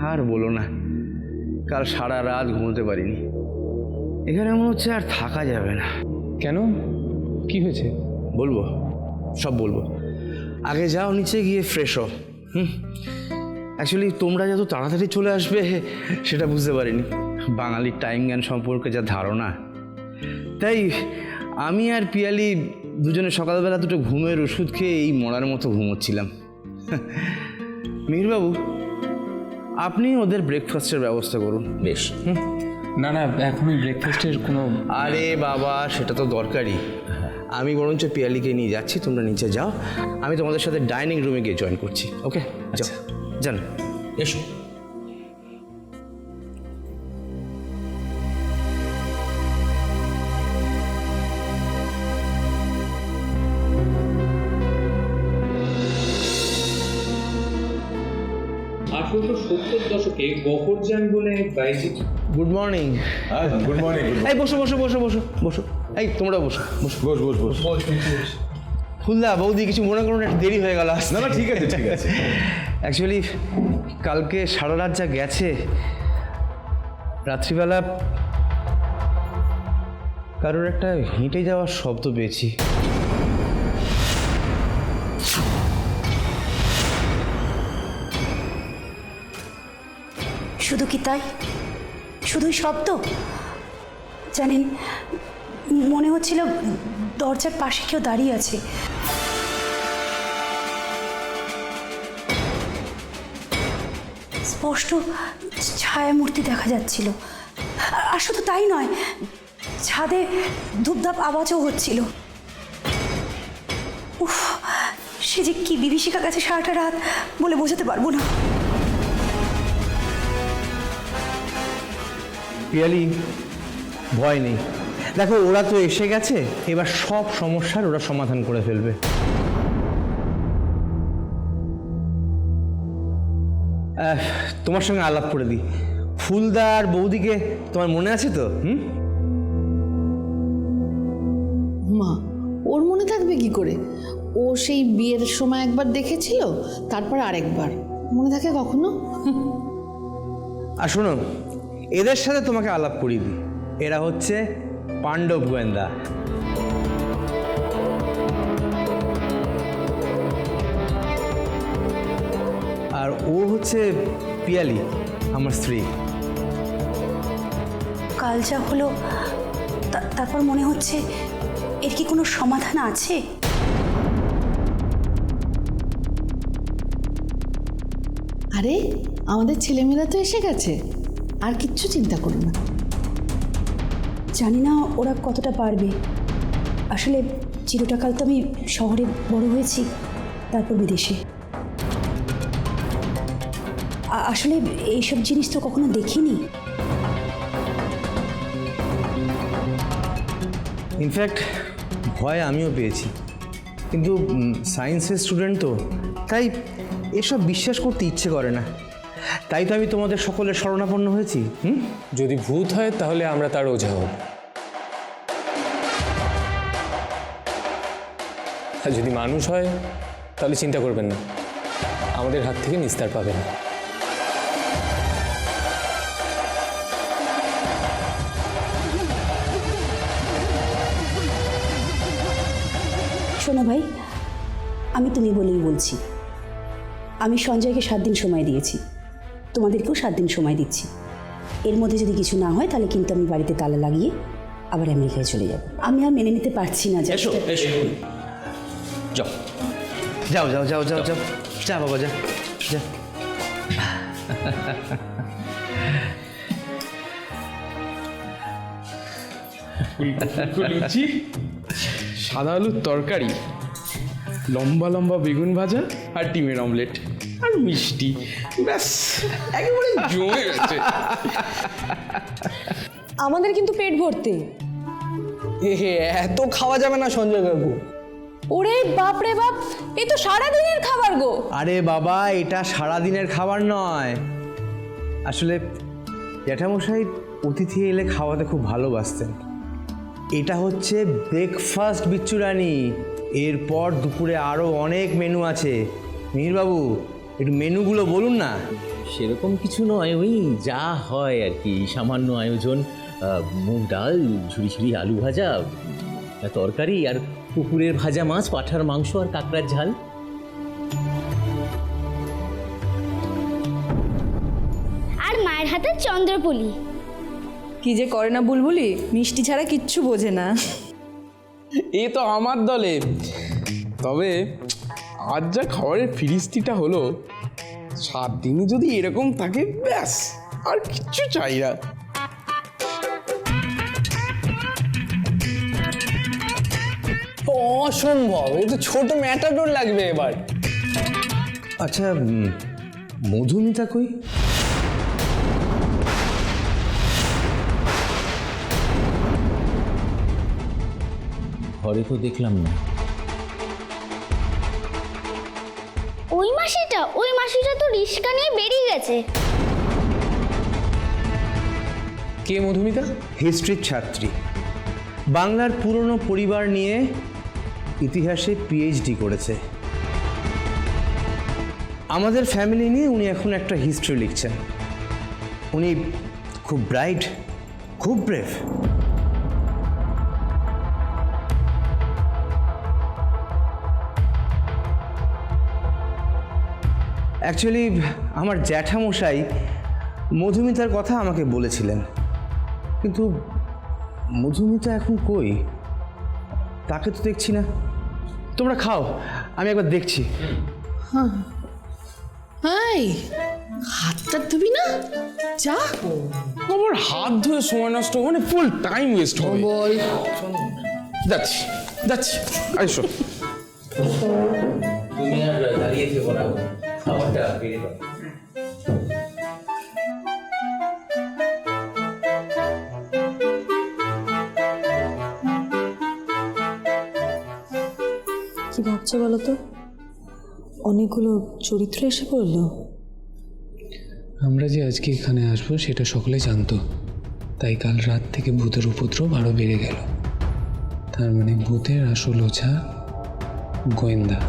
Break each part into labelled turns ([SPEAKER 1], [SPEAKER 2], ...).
[SPEAKER 1] আর বলো না, কাল সারা রাত ঘুমোতে পারিনি। এখানে মনে হচ্ছে আর থাকা যাবে না।
[SPEAKER 2] কেন, কি হয়েছে?
[SPEAKER 1] বলবো, সব বলবো। আগে যাও নিচে গিয়ে ফ্রেশ হও। অ্যাকচুয়ালি তোমরা যত তাড়াতাড়ি চলে আসবে সেটা বুঝতে পারিনি। বাঙালির টাইম জ্ঞান সম্পর্কে যা ধারণা, তাই আমি আর পিয়ালি দুজনে সকালবেলা দুটো ঘুমের ওষুধ খেয়ে এই মরার মতো ঘুমোচ্ছিলাম। মিহিরবাবু, আপনি ওদের ব্রেকফাস্টের ব্যবস্থা করুন।
[SPEAKER 2] বেশ। না না, এখনই ব্রেকফাস্টের কোনো...
[SPEAKER 1] আরে বাবা, সেটা তো দরকারই। আমি বরঞ্চ পিয়ালিকে নিয়ে যাচ্ছি, তোমরা নিচে যাও, আমি তোমাদের সাথে ডাইনিং রুমে গিয়ে জয়েন করছি। ওকে, যাও, যান,
[SPEAKER 2] এসো। দশকে গহরজান বলে বাইজি।
[SPEAKER 1] Good morning.
[SPEAKER 3] Good morning.
[SPEAKER 1] এই বসো বসো বসো বসো বসো, এই তোমরা বসো বসো।
[SPEAKER 3] বস বস বস।
[SPEAKER 1] ফুলদা, বৌদি, কিছু মনে করুন, একটু দেরি হয়ে গেল আসতে।
[SPEAKER 3] না না, ঠিক আছে ঠিক আছে।
[SPEAKER 1] অ্যাকচুয়ালি কালকে সারা রাত যা গেছে, রাত্রিবেলা কারোর একটা হেঁটে যাওয়ার শব্দ পেয়েছি।
[SPEAKER 4] শুধু কি তাই? শুধুই শব্দ? জানেন, মনে হচ্ছিল দরজার পাশে কেউ দাঁড়িয়ে আছে। স্পষ্ট ছায়া মূর্তি দেখা যাচ্ছিল। আর শুধু তাই নয়, ছাদে ধূপধাপ আওয়াজও হচ্ছিল। উফ, সে যে কি বিভীষিকা গেছে সারাটা রাত বলে বোঝাতে পারবো না।
[SPEAKER 1] পিয়ালি, ভয় নেই। দেখো, ওরা তো এসে গেছে, এবার সব সমস্যার ওরা সমাধান করে ফেলবে। তোমার সঙ্গে আলাপ করে দিই। ফুলদা আর বৌদিকে তোমার মনে আছে তো?
[SPEAKER 5] মা, ওর মনে থাকবে কি করে? ও সেই বিয়ের সময় একবার দেখেছিল, তারপর আরেকবার। মনে থাকে কখনো?
[SPEAKER 1] আর শোনো, এদের সাথে তোমাকে আলাপ করিয়ে দিই। এরা হচ্ছে পাণ্ডব গোয়েন্দা। আর ও হচ্ছে পিয়ালি, আমার স্ত্রী।
[SPEAKER 4] কাল যা হলো, তারপর মনে হচ্ছে এর কি কোনো সমাধান আছে?
[SPEAKER 5] আরে, আমাদের ছেলেমেয়েরা তো এসে গেছে, আর কিচ্ছু চিন্তা করো না।
[SPEAKER 4] জানি না ওরা কতটা পারবে। আসলে চিরটাকাল তো আমি শহরে বড় হয়েছি, তারপর বিদেশে। আসলে এইসব জিনিস তো কখনো দেখিনি।
[SPEAKER 1] ইনফ্যাক্ট ভয় আমিও পেয়েছি, কিন্তু সায়েন্সের স্টুডেন্ট তো, তাই এসব বিশ্বাস করতে ইচ্ছে করে না। তাই তো আমি তোমাদের সকলের শরণাপন্ন হয়েছি।
[SPEAKER 2] যদি ভূত হয় তাহলে আমরা তার ওঝা হব, আর যদি মানুষ হয় তাহলে চিন্তা করবেন না, আমাদের হাত থেকে নিস্তার পাবেন।
[SPEAKER 4] শোনো ভাই, আমি তুমি বলেই বলছি। আমি সঞ্জয়কে 7 দিন সময় দিয়েছি, তোমাদেরকেও 7 দিন সময় দিচ্ছি। এর মধ্যে যদি কিছু না হয় তাহলে কিন্তু আমি বাড়িতে তালা লাগিয়ে আবার আমেরিকায় চলে যাব। আমি আর মেনে নিতে পারছি না।
[SPEAKER 2] এসো এসো, যাও
[SPEAKER 1] যাও যাও যাও যাও যাও, যা বাবা, যা যা।
[SPEAKER 6] লুচি, সাদা আলুর তরকারি, লম্বা লম্বা বেগুন ভাজা আর ডিমের অমলেট আর মিষ্টি, ব্যাস একেবারে জমে গেছে।
[SPEAKER 7] আমাদের কিন্তু পেট ভর্তি।
[SPEAKER 8] এত খাওয়া যাবে না সঞ্জয় কাকু।
[SPEAKER 7] ওরে বাপ রে বাপ, এই তো সারাদিনের খাবার গো।
[SPEAKER 1] আরে বাবা, এটা সারাদিনের খাবার নয়। আসলে জ্যাঠামশাই অতিথি এলে খাওয়াতে খুব ভালোবাসতেন। এটা হচ্ছে ব্রেকফাস্ট বিচ্চুরানি। এরপর দুপুরে আরও অনেক মেনু আছে। মিহিরবাবু, একটু মেনুগুলো বলুন না।
[SPEAKER 8] সেরকম কিছু নয়, ওই যা হয় আর কি, সামান্য আয়োজন। মুগ ডাল, ঝুড়ি ঝুড়ি আলু ভাজা, তরকারি, আর পুকুরের ভাজা মাছ, পাঁঠার মাংস আর কাঁকড়ার ঝাল।
[SPEAKER 9] আর মায়ের হাতে চন্দ্রপুলি।
[SPEAKER 7] কি যে করে না বুলবুলি, মিষ্টি ছাড়া কিচ্ছু বোঝে না।
[SPEAKER 6] এ তো আমার দলে। তবে আজ যা খাবারের ফিরিস্তিটা হলো, 7 দিনই যদি এরকম থাকে ব্যাস, আর কিচ্ছু চাই না।
[SPEAKER 2] অসম্ভব, এই তো ছোট ম্যাটাডোর লাগবে এবার।
[SPEAKER 1] আচ্ছা, মধুমিতা কই?
[SPEAKER 8] ঘরে তো দেখলাম না।
[SPEAKER 9] ওই মাসিটা তো রিস্কা নিয়ে বেরিয়ে গেছে।
[SPEAKER 2] কে মধুমিতা?
[SPEAKER 1] হিস্ট্রির ছাত্রী, বাংলার পুরনো পরিবার নিয়ে ইতিহাসে পিএইচডি করেছে। আমাদের ফ্যামিলি নিয়ে উনি এখন একটা হিস্ট্রি লিখছেন। উনি খুব ব্রাইট, খুব ব্রেভ। অ্যাকচুয়ালি আমার জ্যাঠামশাই মধুমিতার কথা আমাকে বলেছিলেন, কিন্তু মধুমিতা এখন কই? তাকে তো দেখছি না। তোমরা খাও, আমি একবার দেখছি।
[SPEAKER 5] হাই, হাতটা ধুবি না? যা।
[SPEAKER 6] আমার হাত ধুয়ে সময় নষ্ট, মানে ফুল টাইম ওয়েস্ট হবে।
[SPEAKER 5] বল।
[SPEAKER 6] যাচ্ছি যাচ্ছি, আইসো।
[SPEAKER 8] তুমি আর দাঁড়িয়ে থেকো না, খাবারটা বেড়ে দাও।
[SPEAKER 7] কি ভাবছো বলো তো? অনেকগুলো চরিত্র এসে পড়লো।
[SPEAKER 2] আমরা যে আজকে এখানে আসবো সেটা সকলে জানতো, তাই কাল রাত থেকে ভূতের উপদ্রব আরও বেড়ে গেল। তার মানে ভূতের আসল ওঝা গোয়েন্দা।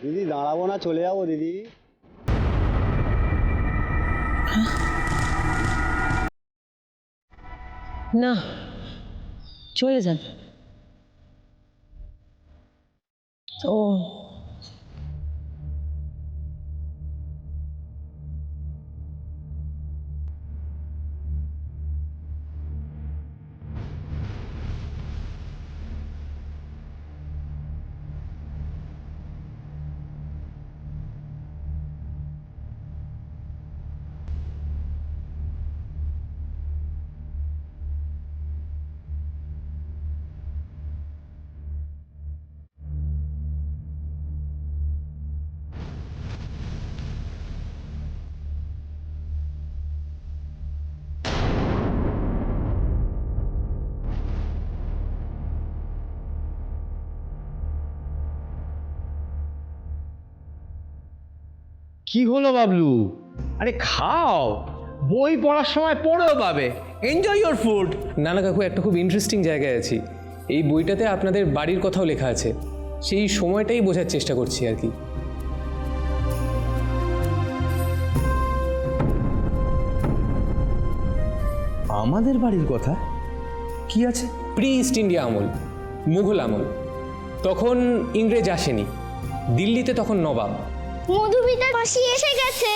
[SPEAKER 10] দিদি দাঁড়াবো না, চলে যাবো দিদি।
[SPEAKER 7] না, চলে যান। ও
[SPEAKER 1] কি হলো বাবলু? আরে খাও, বই পড়ার সময় পড়েও পাবে। Enjoy your food.
[SPEAKER 2] না না কাকু, একটা খুব ইন্টারেস্টিং জায়গায় আছি। এই বইটাতে আপনাদের বাড়ির কথাও লেখা আছে, সেই সময়টাই বোঝার চেষ্টা করছি আর কি।
[SPEAKER 1] আমাদের বাড়ির কথা কি আছে?
[SPEAKER 2] প্রি ইস্ট ইন্ডিয়া আমল, মুঘল আমল। তখন ইংরেজ আসেনি, দিল্লিতে তখন নবাব।
[SPEAKER 9] মধুমিতার মাসি এসে গেছে।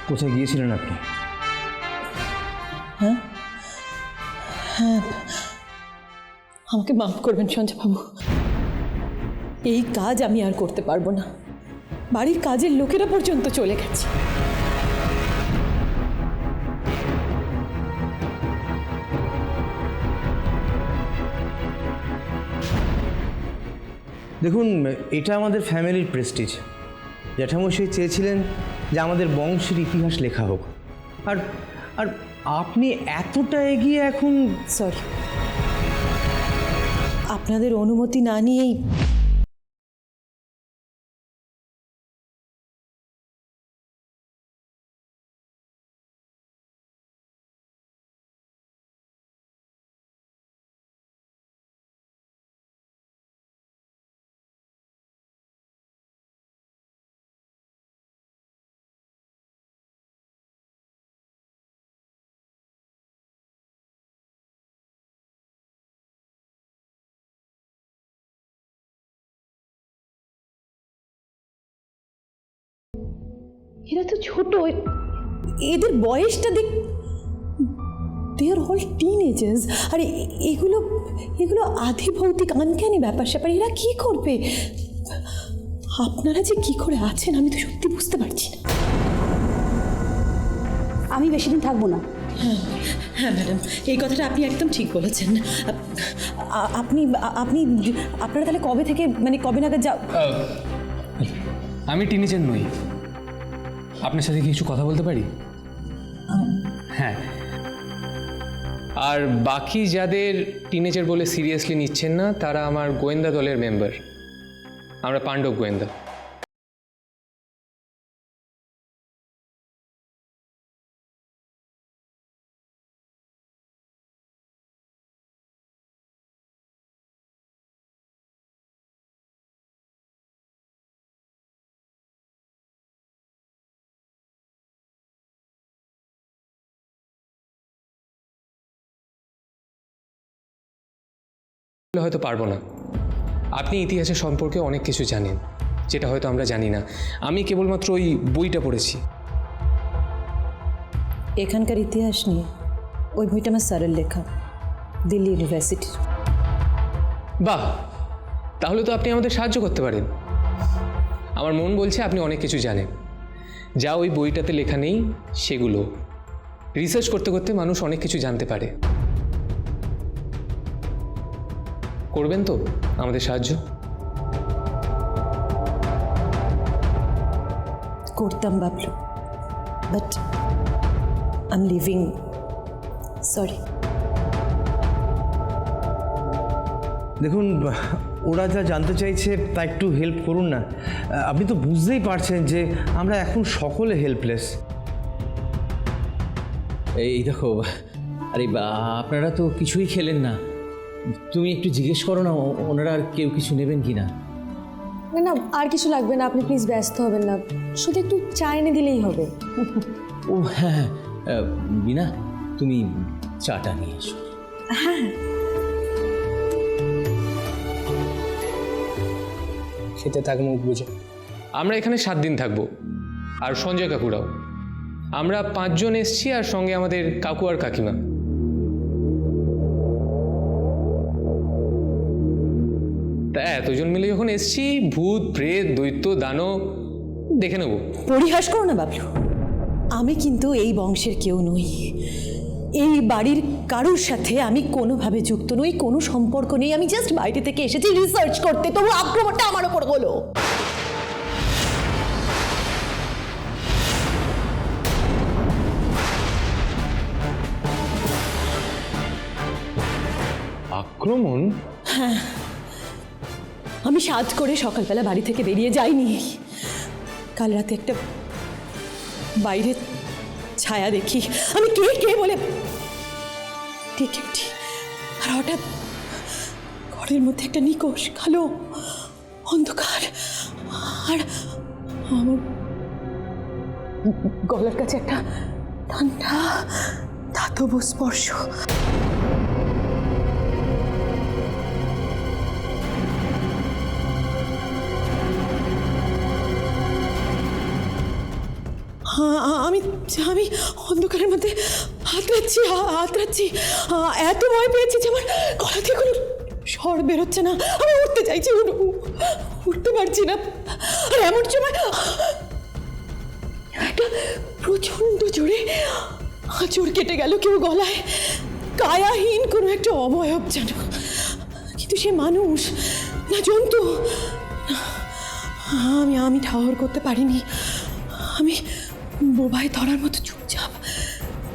[SPEAKER 1] কোথায় গিয়েছিলেন আপনি?
[SPEAKER 7] আমাকে মাফ করবেন সঞ্জয়বাবু, এই কাজ আমি আর করতে পারবো না। বাড়ির কাজের লোকেরা পর্যন্ত চলে গেছে।
[SPEAKER 1] দেখুন, এটা আমাদের ফ্যামিলির প্রেস্টিজ। জ্যাঠামশাই চেয়েছিলেন যে আমাদের বংশের ইতিহাস লেখা হোক, আর আর আপনি এতটা এগিয়ে এখন।
[SPEAKER 7] সরি, আপনাদের অনুমতি না নিয়েই এরা তো ছোট, এদের বয়সটা দেখ, দে আর অল টিনেজার্স। আর এগুলো এগুলো আধি ভৌতিক আনক্যানি ব্যাপার স্যাপার, এরা কি করবে? আপনারা যে কি করে আছেন আমি তো সত্যি বুঝতে পারছি না।
[SPEAKER 4] আমি বেশি দিন থাকবো না।
[SPEAKER 7] হ্যাঁ ম্যাডাম, এই কথাটা আপনি একদম ঠিক বলেছেন। আপনি আপনি আপনারা তাহলে কবে থেকে, মানে কবে নাগাদ যাও?
[SPEAKER 2] আমি টিনেজার নই, আপনার সাথে কি কিছু কথা বলতে পারি? হ্যাঁ, আর বাকি যাদের টিনেজার বলে সিরিয়াসলি নিচ্ছেন না তারা আমার গোয়েন্দা দলের মেম্বার। আমরা পাণ্ডব গোয়েন্দা। হয়তো পারবো না। আপনি ইতিহাসের সম্পর্কে অনেক কিছু জানেন যেটা হয়তো আমরা জানি না। আমি কেবলমাত্র ওই বইটা পড়েছি।
[SPEAKER 7] এখানকার ইতিহাস নিয়ে ওই বইটা আমার স্যারের লেখা, দিল্লি ইউনিভার্সিটির।
[SPEAKER 2] বাহ, তাহলে তো আপনি আমাদের সাহায্য করতে পারেন। আমার মন বলছে আপনি অনেক কিছু জানেন, যা ওই বইটাতে লেখা নেই সেগুলো। রিসার্চ করতে করতে মানুষ অনেক কিছু জানতে পারে। করবেন তো আমাদের সাহায্য?
[SPEAKER 7] করতাম Bablu, but I am living. Sorry.
[SPEAKER 1] দেখুন, ওরা যা জানতে চাইছে তা একটু হেল্প করুন না। আপনি তো বুঝতেই পারছেন যে আমরা এখন সকলে হেল্পলেস।
[SPEAKER 8] এই দেখো, আরে আপনারা তো কিছুই খেলেন না। তুমি একটু জিজ্ঞেস করো না ওনারা আর কেউ কিছু নেবেন কি না।
[SPEAKER 7] না না, আর কিছু লাগবে না, আপনি প্লিজ ব্যস্ত হবেন না, শুধু একটু চা এনে দিলেই হবে।
[SPEAKER 8] ও হ্যাঁ, বিনা তুমি চাটা নিয়ে এসো।
[SPEAKER 7] হ্যাঁ,
[SPEAKER 2] খেতে থাক মুখ বুঝে। আমরা এখানে 7 দিন থাকবো, আর সঞ্জয় কাকুরাও। আমরা 5 জন এসছি, আর সঙ্গে আমাদের কাকু আর কাকিমা। তা এতজন মিলে যখন এসছি, ভূত প্রেত দৈত্য দানব দেখে নেব।
[SPEAKER 7] পরিহাস করো না বাবলু, আমি কিন্তু এই বংশের কেউ নই। এই বাড়ির কারোর সাথে আমি কোনোভাবে যুক্ত নই, কোনো সম্পর্ক নেই। আমি জাস্ট বাইরে থেকে এসেছি রিসার্চ করতে, তবু আক্রমণটা আমার ওপর হলো।
[SPEAKER 2] আক্রমণ?
[SPEAKER 7] হ্যাঁ, আমি সাজ করে সকালবেলা বাড়ি থেকে বেরিয়ে যাইনি। কাল রাতে একটা বাইরে ছায়া দেখি, আমি কে কে বলে ডেকে উঠি, আর হঠাৎ ঘরের মধ্যে একটা নিকোষ কালো অন্ধকার, আর আমার গলার কাছে একটা ঠান্ডা ধাতব স্পর্শ। আমি আমি অন্ধকারের মধ্যে হাতড়াচ্ছি, এত ভয় পেয়েছি যে আমার গলা থেকে কোনো স্বর বেরোচ্ছে না। আমি উঠতে চাইছি, উঠতে পারছি না। আর এমন সময় একটা প্রচণ্ড জোরে আঁচড় কেটে গেল কেউ গলায়, কায়াহীন কোনো একটা অবয়ব যেন, কিন্তু সে মানুষ না জন্তু। আমি ঠাহর করতে পারিনি। আমি বোবায় ধরার মতো চুপচাপ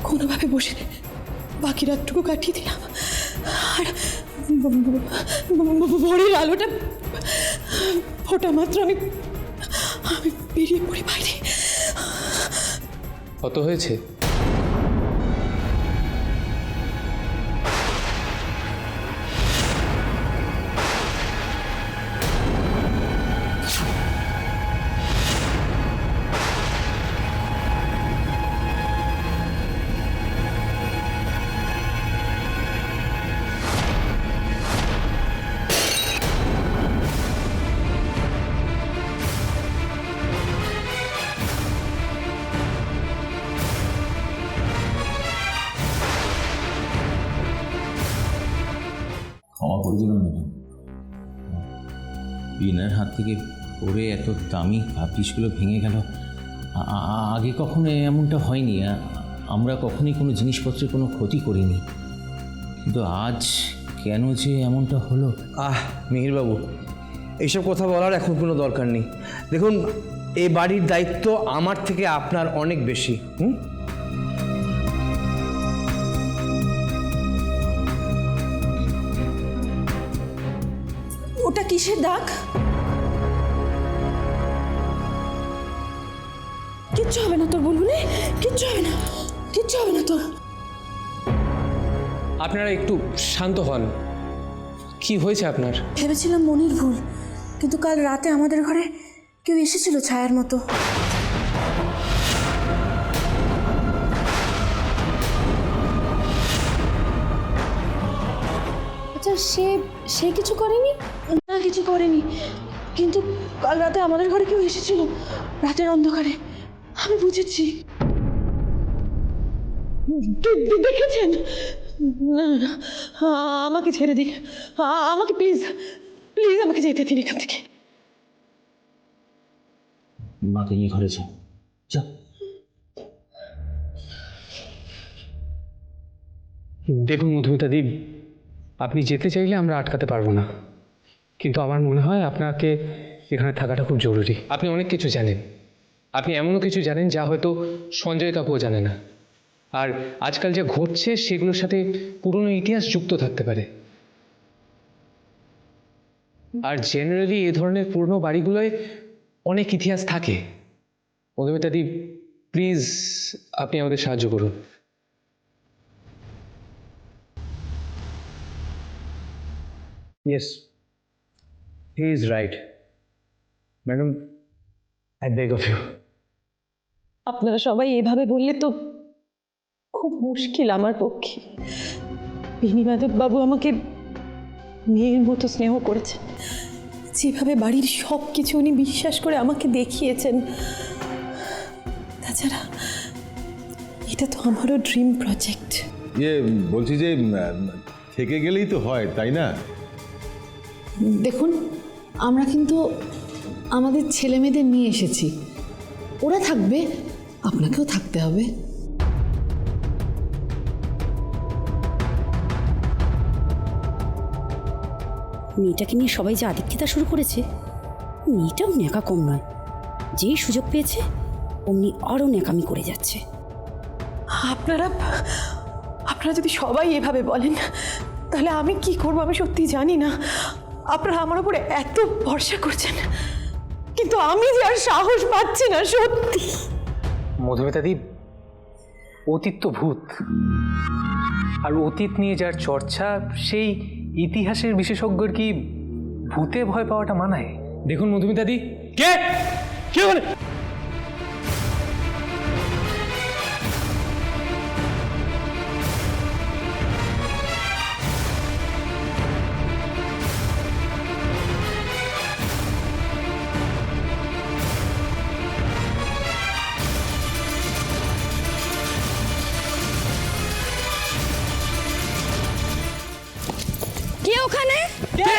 [SPEAKER 7] কোনোভাবে বসে বাকি রাতটুকু কাটিয়ে দিলাম। আর ভোরের আলোটা ফোটা মাত্র আমি বেরিয়ে পড়ি বাইরে।
[SPEAKER 2] কত হয়েছে?
[SPEAKER 8] ক্ষমা করে দেবেন ম্যাডাম, বিনার হাত থেকে পড়ে এত দামি কাপিসগুলো ভেঙে গেল। আগে কখনো এমনটা হয়নি, আমরা কখনোই কোনো জিনিসপত্রের কোনো ক্ষতি করিনি, কিন্তু আজ কেন যে এমনটা হলো।
[SPEAKER 1] মিহিরবাবু, এইসব কথা বলার এখন কোনো দরকার নেই। দেখুন, এই বাড়ির দায়িত্ব আমার থেকে আপনার অনেক বেশি।
[SPEAKER 7] ওটা কিসের দাগ? কিচ্ছু হবে না তোর বুলবুলি, কিচ্ছু হবে না, কিচ্ছু হবে না তোর।
[SPEAKER 2] আপনারা একটু শান্ত হন। কি হয়েছে আপনার?
[SPEAKER 11] ভেবেছিলাম মনির ভুল, কিন্তু কাল রাতে আমাদের ঘরে কেউ এসেছিল ছায়ার মতো।
[SPEAKER 7] আচ্ছা, সে কিছু করেনি?
[SPEAKER 11] না, কিছু করেনি, কিন্তু কাল রাতে আমাদের ঘরে কেউ এসেছিল রাতের অন্ধকারে। আমি বুঝেছি।
[SPEAKER 7] দেখেছেন? আমাকে ছেড়ে দিন, আমাকে প্লিজ প্লিজ আমাকে যেতে দিন এখান থেকে।
[SPEAKER 8] মাকে নিয়ে ঘরে যাও, যাও।
[SPEAKER 2] দেখুন মধুমিতাদি, আপনি যেতে চাইলে আমরা আটকাতে পারবো না, কিন্তু আমার মনে হয় আপনাকে এখানে থাকাটা খুব জরুরি। আপনি অনেক কিছু জানেন, আপনি এমনও কিছু জানেন যা হয়তো সঞ্জয় কাকুও জানে না। আর আজকাল যা ঘটছে সেগুলোর সাথে পুরনো ইতিহাস যুক্ত থাকতে পারে। আর জেনারেলি এ ধরনের পুরনো বাড়িগুলোয় অনেক ইতিহাস থাকে। মধুমিতাদি, প্লিজ আপনি আমাদের সাহায্য করুন।
[SPEAKER 1] Yes, he is right. Madam, I beg of you.
[SPEAKER 7] আপনারা সবাই এভাবে বললে তো খুব মুশকিল আমার পক্ষে। বিনিমাধব বাবু আমাকে মেয়ের মতো স্নেহ করেছেন, যেভাবে বাড়ির সব কিছু উনি বিশ্বাস করে আমাকে দেখিয়েছেন। তাছাড়া এটা তো আমারও ড্রিম প্রজেক্ট।
[SPEAKER 3] বলছি যে থেকে গেলেই তো হয়, তাই না?
[SPEAKER 5] দেখুন, আমরা কিন্তু আমাদের ছেলে মেয়েদের নিয়ে এসেছি, ওরা থাকবে, আপনাকেও থাকতে হবে।
[SPEAKER 4] মেয়েটাকে নিয়ে সবাই যে আদিক্ষেতা শুরু করেছে, মেয়েটাও ন্যাকা কম নয়। যেই সুযোগ পেয়েছে অমনি আরও ন্যাকামি করে যাচ্ছে।
[SPEAKER 7] আপনারা যদি সবাই এভাবে বলেন তাহলে আমি কি করবো আমি সত্যি জানি না। আপনারা আমার উপরে এত ভরসা করছেন, কিন্তু আমি যে আর সাহস পাচ্ছি না সত্যি।
[SPEAKER 2] মধুমিতাদি, অতীত তো ভূত, আর অতীত নিয়ে যার চর্চা সেই ইতিহাসের বিশেষজ্ঞর কি ভূতে ভয় পাওয়াটা মানায়? দেখুন মধুমিতাদি, কে কে বলে
[SPEAKER 11] কে ওখানে?
[SPEAKER 6] কে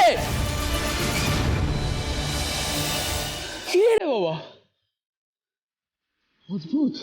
[SPEAKER 6] কে রে বাবা, অদ্ভুত।